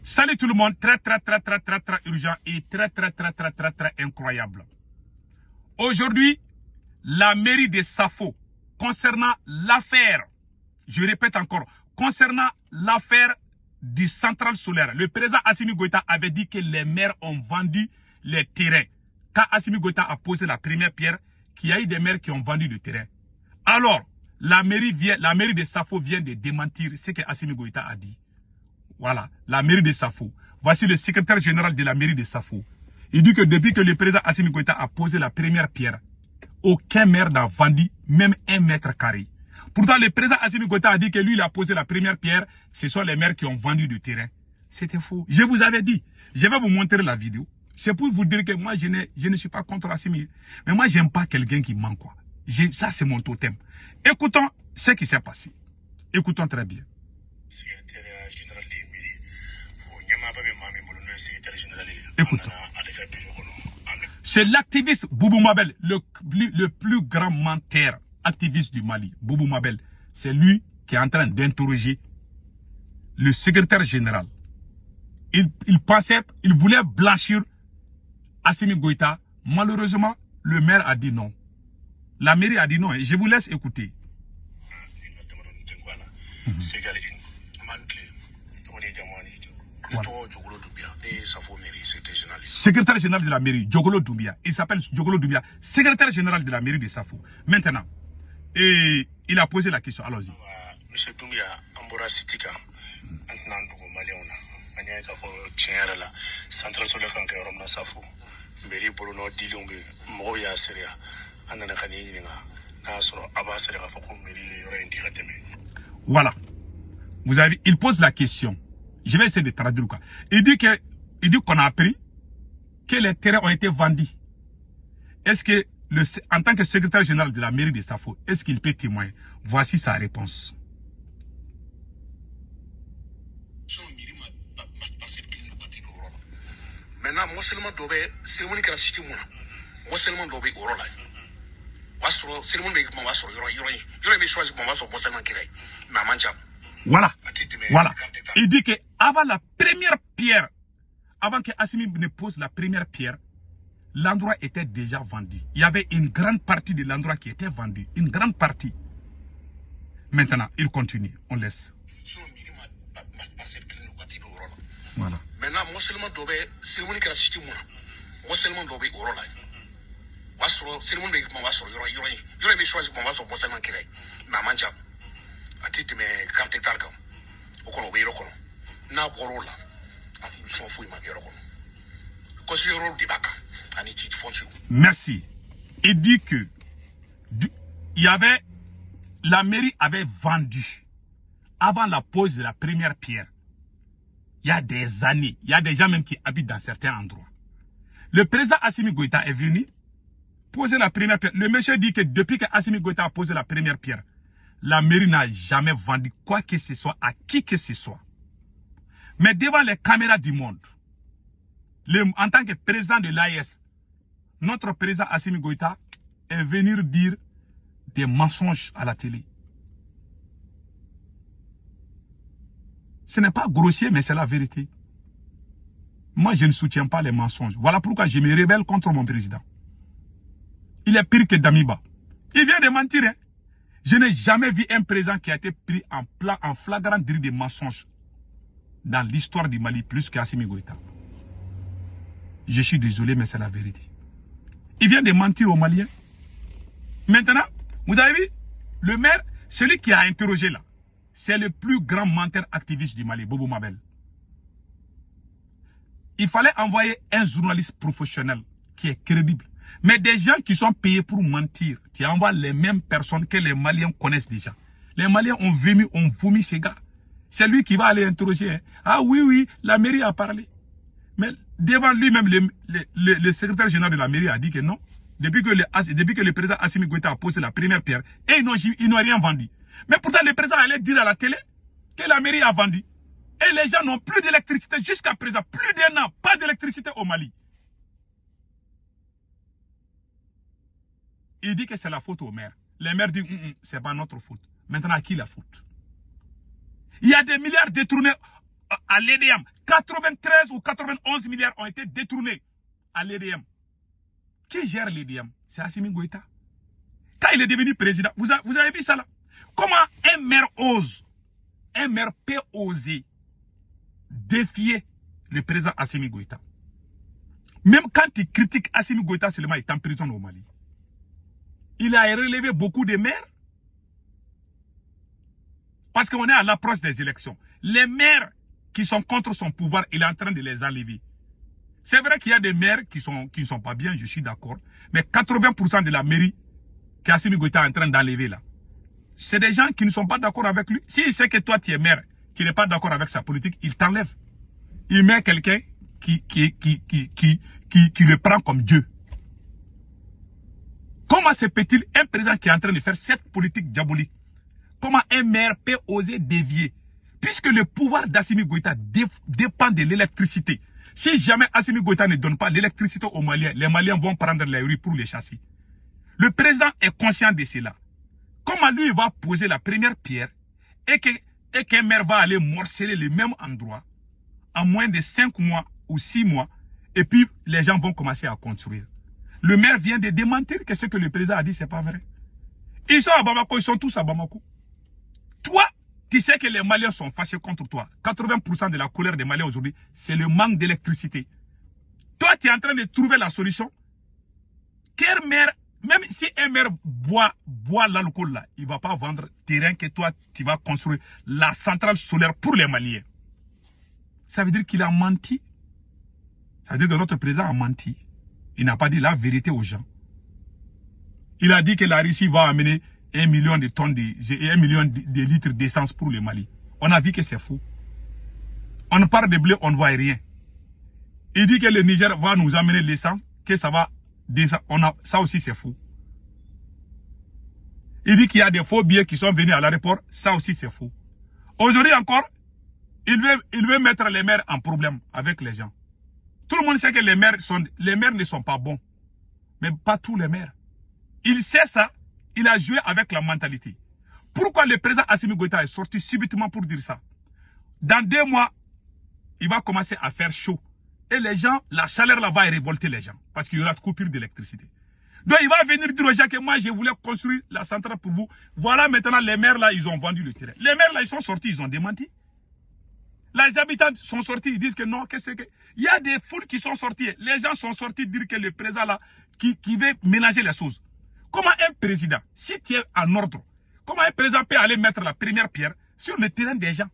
Salut tout le monde, très urgent et très incroyable. Aujourd'hui, la mairie de Safo, concernant l'affaire, je répète encore, concernant l'affaire du central solaire, le président Assimi Goïta avait dit que les maires ont vendu les terrains. Quand Assimi Goïta a posé la première pierre, qu'il y a eu des maires qui ont vendu le terrain. Alors, la mairie de Safo vient de démentir ce que Assimi Goïta a dit. Voilà, la mairie de Safo. Voici le secrétaire général de la mairie de Safo. Il dit que depuis que le président Assimi Goïta a posé la première pierre, aucun maire n'a vendu même 1 mètre carré. Pourtant, le président Assimi Goïta a dit que lui, il a posé la première pierre. Ce sont les maires qui ont vendu du terrain. C'était faux. Je vous avais dit. Je vais vous montrer la vidéo. C'est pour vous dire que moi, je ne suis pas contre Assimi. Mais moi, j'aime pas quelqu'un qui ment, quoi. Ça, c'est mon totem. Écoutons ce qui s'est passé. Écoutons très bien. Secrétaire général de mairie. Écoutons. C'est l'activiste Boubou Mabel, le plus grand menteur activiste du Mali. Boubou Mabel, c'est lui qui est en train d'interroger le secrétaire général. Il voulait blanchir Assimi Goïta. Malheureusement, le maire a dit non. La mairie a dit non. Et je vous laisse écouter. Voilà. Secrétaire général de la mairie, Djogolo Doumbia. Il s'appelle Djogolo Doumbia, secrétaire général de la mairie de Safo. Maintenant, et il a posé la question. Allons-y. Monsieur Doumbia, Ambora Sitika, central solaire Safo, mairie Bolono Dilongue, Moya Seria, voilà. Vous avez, il pose la question. Je vais essayer de traduire quoi. Il dit qu'on a appris que les terrains ont été vendus. Est-ce que, en tant que secrétaire général de la mairie de Safo, est-ce qu'il peut témoigner? Voici sa réponse. Maintenant, moi seulement c'est mon carte moi seulement voilà. Voilà. Il dit que avant la première pierre, avant que Assimi ne pose la première pierre, l'endroit était déjà vendu. Il y avait une grande partie de l'endroit qui était vendu. Une grande partie. Maintenant, il continue. On laisse. Voilà. Maintenant, moi seulement c'est mon carte moi seulement merci. Il dit que la mairie avait vendu avant la pose de la première pierre. Il y a des années, il y a des gens même qui habitent dans certains endroits. Le président Assimi Goïta est venu poser la première pierre. Le monsieur dit que depuis que Assimi Goïta a posé la première pierre, la mairie n'a jamais vendu quoi que ce soit à qui que ce soit. Mais devant les caméras du monde, en tant que président de l'AES, notre président Assimi Goïta est venu dire des mensonges à la télé. Ce n'est pas grossier, mais c'est la vérité. Moi, je ne soutiens pas les mensonges. Voilà pourquoi je me rebelle contre mon président. Il est pire que Damiba. Il vient de mentir. Hein? Je n'ai jamais vu un président qui a été pris en flagrant délit de mensonges dans l'histoire du Mali plus qu'Assimi Goïta. Je suis désolé, mais c'est la vérité. Il vient de mentir aux Maliens. Maintenant, vous avez vu, le maire, celui qui a interrogé là, c'est le plus grand menteur activiste du Mali, Boubou Mabel. Il fallait envoyer un journaliste professionnel qui est crédible. Mais des gens qui sont payés pour mentir, qui envoient les mêmes personnes que les Maliens connaissent déjà. Les Maliens ont vomi ces gars. C'est lui qui va aller interroger. Hein. Ah oui, la mairie a parlé. Mais devant lui-même, le secrétaire général de la mairie a dit que non. Depuis que le président Assimi Goïta a posé la première pierre, et ils n'ont rien vendu. Mais pourtant, le président allait dire à la télé que la mairie a vendu. Et les gens n'ont plus d'électricité jusqu'à présent. Plus d'un an, pas d'électricité au Mali. Il dit que c'est la faute au maire. Les maires disent, c'est pas notre faute. Maintenant, à qui la faute? Il y a des milliards détournés à l'EDM. 93 ou 91 milliards ont été détournés à l'EDM. Qui gère l'EDM? C'est Assimi Goïta. Quand il est devenu président, vous avez vu ça là? Comment un maire peut oser défier le président Assimi Goïta? Même quand il critique Assimi Goïta seulement, il est en prison au Mali. Il a relevé beaucoup de maires. Parce qu'on est à l'approche des élections. Les maires qui sont contre son pouvoir, il est en train de les enlever. C'est vrai qu'il y a des maires qui ne sont pas bien, je suis d'accord. Mais 80% de la mairie qu'Assimi Goïta est en train d'enlever là, c'est des gens qui ne sont pas d'accord avec lui. S'il sait que toi tu es maire, qui n'est pas d'accord avec sa politique, il t'enlève. Il met quelqu'un qui le prend comme Dieu. Comment se peut-il un président qui est en train de faire cette politique diabolique? Comment un maire peut oser dévier? Puisque le pouvoir d'Assimi Goïta dépend de l'électricité. Si jamais Assimi Goïta ne donne pas l'électricité aux Maliens, les Maliens vont prendre les rues pour les chasser. Le président est conscient de cela. Comment lui va poser la première pierre et qu'un maire va aller morceler le même endroit en moins de 5 mois ou 6 mois et puis les gens vont commencer à construire. Le maire vient de démentir que ce que le président a dit, ce n'est pas vrai. Ils sont à Bamako, ils sont tous à Bamako. Toi, tu sais que les Maliens sont fâchés contre toi. 80% de la colère des Maliens aujourd'hui, c'est le manque d'électricité. Toi, tu es en train de trouver la solution. Quel maire, même si un maire boit l'alcool là, il ne va pas vendre terrain que toi, tu vas construire la centrale solaire pour les Maliens. Ça veut dire qu'il a menti. Ça veut dire que notre président a menti. Il n'a pas dit la vérité aux gens. Il a dit que la Russie va amener 1 million de tonnes, 1 million de litres d'essence pour le Mali. On a vu que c'est faux. On parle de blé, on ne voit rien. Il dit que le Niger va nous amener l'essence, que ça va descendre. Ça aussi c'est faux. Il dit qu'il y a des faux billets qui sont venus à l'aéroport, ça aussi c'est faux. Aujourd'hui encore, il veut mettre les maires en problème avec les gens. Tout le monde sait que les maires ne sont pas bons. Mais pas tous les maires. Il sait ça. Il a joué avec la mentalité. Pourquoi le président Assimi Goïta est sorti subitement pour dire ça? Dans 2 mois, il va commencer à faire chaud. Et les gens, la chaleur là va révolter les gens. Parce qu'il y aura de coupure d'électricité. Donc il va venir dire aux gens que moi je voulais construire la centrale pour vous. Voilà maintenant les maires là, ils ont vendu le terrain. Les maires là, ils sont sortis, ils ont démenti. Les habitants sont sortis, ils disent que non, qu'est-ce que... Il y a des foules qui sont sorties. Les gens sont sortis dire que le président là, qui veut mélanger les choses. Comment un président, si tu es en ordre, comment un président peut aller mettre la première pierre sur le terrain des gens?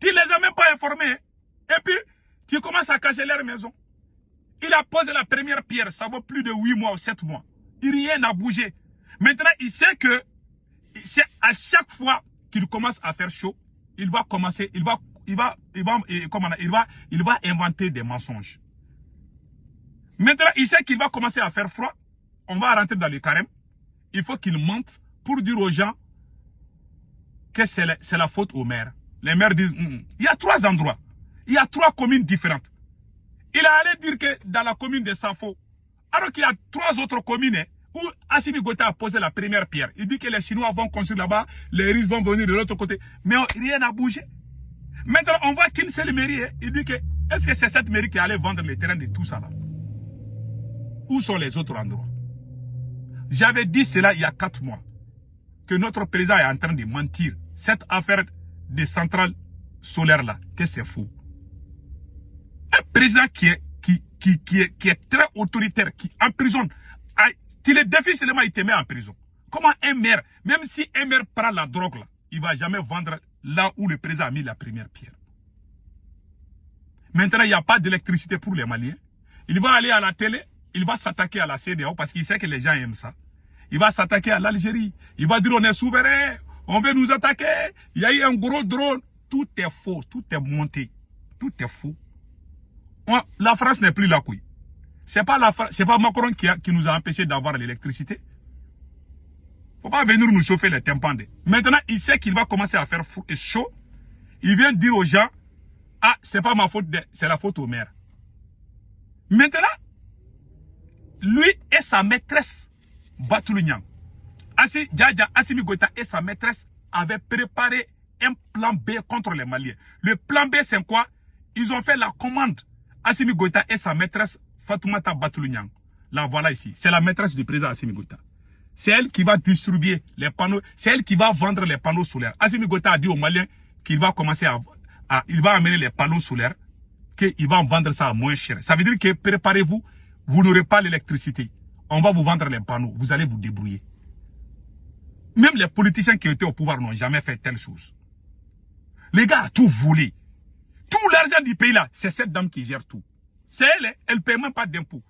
Tu ne les as même pas informés. Et puis, tu commences à casser leur maison. Il a posé la première pierre, ça vaut plus de 8 mois ou 7 mois. Rien n'a bougé. Maintenant, il sait que à chaque fois qu'il commence à faire chaud, il va commencer, il va inventer des mensonges. Maintenant, il sait qu'il va commencer à faire froid. On va rentrer dans le carême. Il faut qu'il mente pour dire aux gens que c'est la faute aux maires. Les maires disent, il y a 3 endroits. Il y a 3 communes différentes. Il a allé dire que dans la commune de Safo, alors qu'il y a 3 autres communes où Assimi Goïta a posé la première pierre. Il dit que les Chinois vont construire là-bas, les Russes vont venir de l'autre côté. Mais rien n'a bougé. Maintenant, on voit qu'une seule mairie. Il dit que, est-ce que c'est cette mairie qui allait vendre les terrains de tout ça là? Où sont les autres endroits? J'avais dit cela il y a 4 mois. Que notre président est en train de mentir. Cette affaire de centrale solaire là, que c'est faux. Un président qui est très autoritaire, qui emprisonne, tu le défies seulement, il te met en prison. Comment un maire, même si un maire prend la drogue là, il ne va jamais vendre là où le président a mis la première pierre. Maintenant, il n'y a pas d'électricité pour les Maliens. Il va aller à la télé, il va s'attaquer à la CEDEAO parce qu'il sait que les gens aiment ça. Il va s'attaquer à l'Algérie. Il va dire on est souverain, on veut nous attaquer. Il y a eu un gros drone. Tout est faux, tout est monté. Tout est faux. La France n'est plus là, couille. C'est pas Macron qui nous a empêché d'avoir l'électricité. Faut pas venir nous chauffer les tympans. Maintenant, il sait qu'il va commencer à faire chaud. Il vient dire aux gens, ah, c'est pas ma faute, c'est la faute au maire. Maintenant, lui et sa maîtresse, Batoulou Niang, Assimi Goïta et sa maîtresse avaient préparé un plan B contre les Maliens. Le plan B, c'est quoi? ils ont fait la commande. Assimi Goïta et sa maîtresse Fatoumata Batoulouniang. La voilà ici. C'est la maîtresse du président Assimi Goïta. C'est elle qui va distribuer les panneaux. C'est elle qui va vendre les panneaux solaires. Assimi Goïta a dit aux Maliens qu'il va commencer il va amener les panneaux solaires, qu'il va vendre ça à moins cher. Ça veut dire que préparez-vous, vous n'aurez pas l'électricité. On va vous vendre les panneaux. Vous allez vous débrouiller. Même les politiciens qui étaient au pouvoir n'ont jamais fait telle chose. Les gars ont tout volé. Tout l'argent du pays là, c'est cette dame qui gère tout. C'est elle, elle ne paie même pas d'impôts.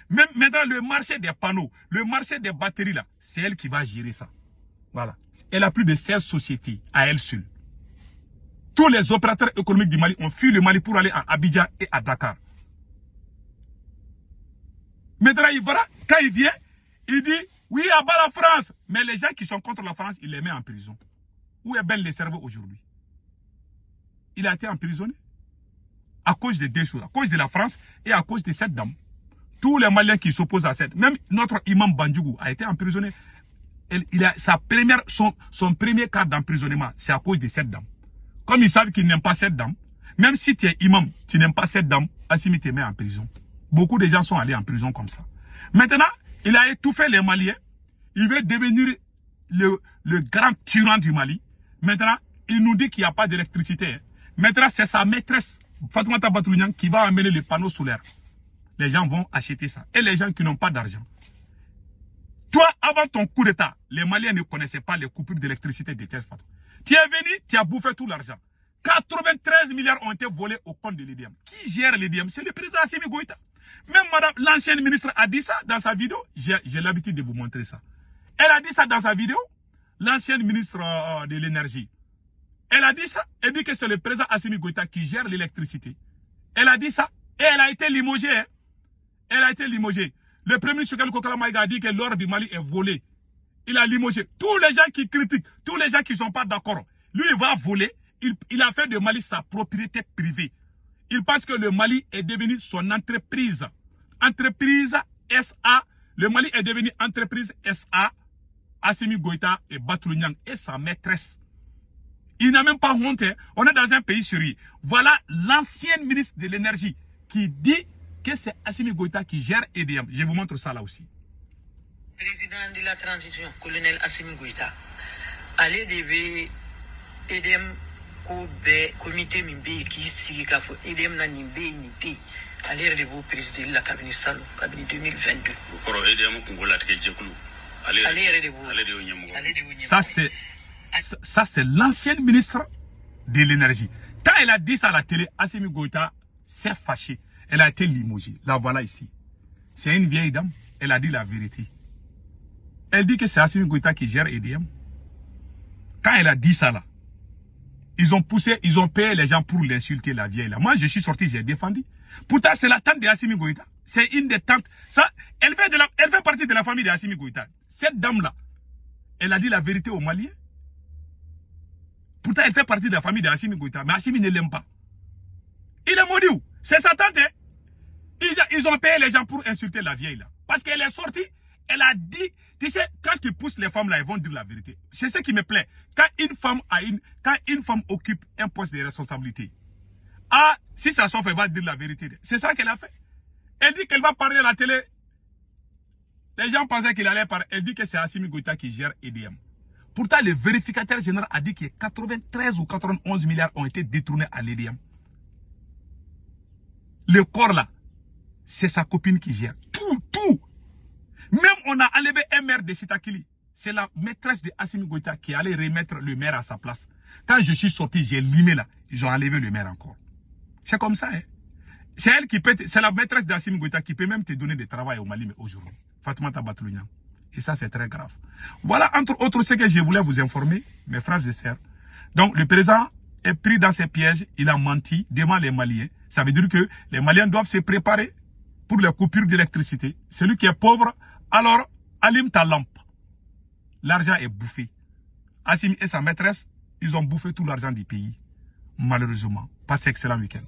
Même maintenant, le marché des panneaux, le marché des batteries là, c'est elle qui va gérer ça. Voilà. Elle a plus de 16 sociétés à elle seule. Tous les opérateurs économiques du Mali ont fui le Mali pour aller à Abidjan et à Dakar. Maintenant, quand il vient, il dit, oui, à bas la France. Mais les gens qui sont contre la France, il les met en prison. Où est Ben le cerveau aujourd'hui? Il a été emprisonné à cause de deux choses, à cause de la France et à cause de cette dame. Tous les Maliens qui s'opposent à cette, même notre imam Bandjougou a été emprisonné. Il a son premier cas d'emprisonnement, c'est à cause de cette dame. Comme ils savent qu'ils n'aiment pas cette dame, même si tu es imam, tu n'aimes pas cette dame, Assimi te met en prison. Beaucoup de gens sont allés en prison comme ça. Maintenant, il a étouffé les Maliens. Il veut devenir le grand tyran du Mali. Maintenant, il nous dit qu'il n'y a pas d'électricité. Maintenant, c'est sa maîtresse, Fatoumata Batoulouniang, qui va amener les panneaux solaires. Les gens vont acheter ça. Et les gens qui n'ont pas d'argent. Toi, avant ton coup d'État, les Maliens ne connaissaient pas les coupures d'électricité de Thiès Fatou. Tu es venu, tu as bouffé tout l'argent. 93 milliards ont été volés au compte de l'IDM. Qui gère l'IDM? C'est le président Assimi Goïta. Même madame, l'ancienne ministre a dit ça dans sa vidéo. J'ai l'habitude de vous montrer ça. Elle a dit ça dans sa vidéo. L'ancienne ministre de l'énergie. Elle a dit ça. Elle dit que c'est le président Assimi Goïta qui gère l'électricité. Elle a dit ça. Et elle a été limogée. Hein. Elle a été limogée. Le premier ministre Kokala Maïga a dit que l'or du Mali est volé. Il a limogé. Tous les gens qui critiquent, tous les gens qui ne sont pas d'accord, lui, il va voler. Il a fait de Mali sa propriété privée. Il pense que le Mali est devenu son entreprise. Entreprise SA. Le Mali est devenu entreprise SA. Assimi Goïta et Batoulouniang et sa maîtresse. Il n'a même pas honte. Hein. On est dans un pays sérieux. Voilà l'ancienne ministre de l'énergie qui dit que c'est Assimi Goïta qui gère EDM. Je vous montre ça là aussi. Président de la transition, colonel Assimi Goïta, allez devait EDM au comité Mimbe qui signe EDM na Nimbe Nité. Allez de vous président de la cabinet Salon, cabinet 2022. Ça c'est l'ancienne ministre de l'énergie. Quand elle a dit ça à la télé, Assimi Goïta s'est fâchée. Elle a été limogée. La voilà ici. C'est une vieille dame. Elle a dit la vérité. Elle dit que c'est Assimi Goïta qui gère EDM. Quand elle a dit ça là, ils ont payé les gens pour l'insulter, la vieille là. Moi je suis sorti, j'ai défendu. Pourtant c'est la tante de Assimi Goïta. C'est une des tantes. Ça, elle fait partie de la famille de Assimi Goïta. Cette dame là, elle a dit la vérité aux Maliens. Pourtant elle fait partie de la famille de Assimi Goïta. Mais Assimi ne l'aime pas. Il est maudit où? C'est sa tante. Hein? Ils ont payé les gens pour insulter la vieille là. Parce qu'elle est sortie, elle a dit, tu sais, quand tu pousses les femmes là, elles vont dire la vérité. C'est ce qui me plaît. Quand une femme occupe un poste de responsabilité, si ça s'offre, elle va dire la vérité. C'est ça qu'elle a fait. Elle dit qu'elle va parler à la télé. Les gens pensaient qu'il allait parler. Elle dit que c'est Assimi Goïta qui gère EDM. Pourtant, le vérificateur général a dit que 93 ou 91 milliards ont été détournés à l'EDM. Le corps là, c'est sa copine qui gère. Tout. Même on a enlevé un maire de Sitakili. C'est la maîtresse de Assimi Goïta qui allait remettre le maire à sa place. Quand je suis sorti, j'ai limé là. Ils ont enlevé le maire encore. C'est comme ça. Hein? C'est elle qui peut, c'est la maîtresse d'Assimi Goïta qui peut même te donner du travail au Mali aujourd'hui. Fatoumata Batoulouniang. Et ça, c'est très grave. Voilà, entre autres, ce que je voulais vous informer, mes frères et sœurs. Donc, le président est pris dans ses pièges. Il a menti devant les Maliens. Ça veut dire que les Maliens doivent se préparer pour les coupures d'électricité. Celui qui est pauvre, alors, allume ta lampe. L'argent est bouffé. Assimi et sa maîtresse, ils ont bouffé tout l'argent du pays. Malheureusement. Passez un excellent week-end.